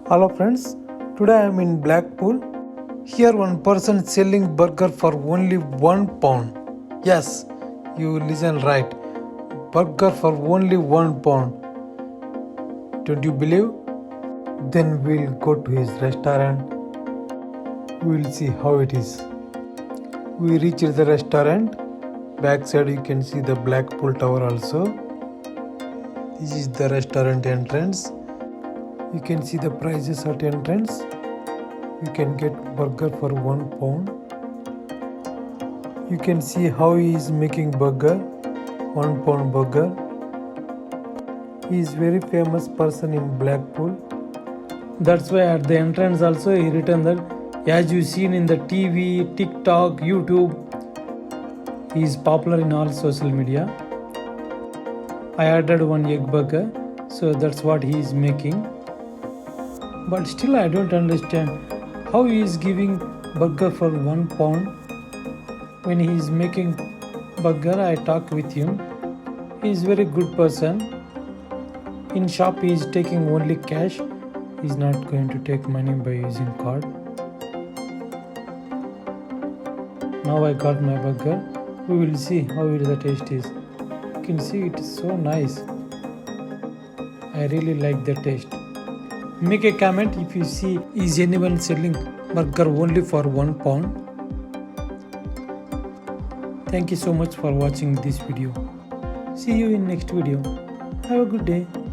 Hello friends, today I am in Blackpool. Here one person selling burger for only £1. Yes, you listen right. Burger for only £1. Don't you believe? Then we'll go to his restaurant. We'll see how it is. We reach the restaurant. Backside you can see the Blackpool Tower also. This is the restaurant entrance. You can see the prices at entrance. You can get burger for £1. You can see how he is making burger, £1 burger. He is very famous person in Blackpool. That's why at the entrance also he written that as you seen in the TV, TikTok, YouTube, he is popular in all social media. I ordered one egg burger, so that's what he is making. But still I don't understand how he is giving burger for £1. When he is making burger, I talk with him. He is very good person. In shop he is taking only cash. He is not going to take money by using card. Now I got my burger. We will see how the taste is. You can see it is so nice. I really like the taste. Make a comment if you see is anyone selling burger only for £1. Thank you so much for watching this video. See you in next video. Have a good day.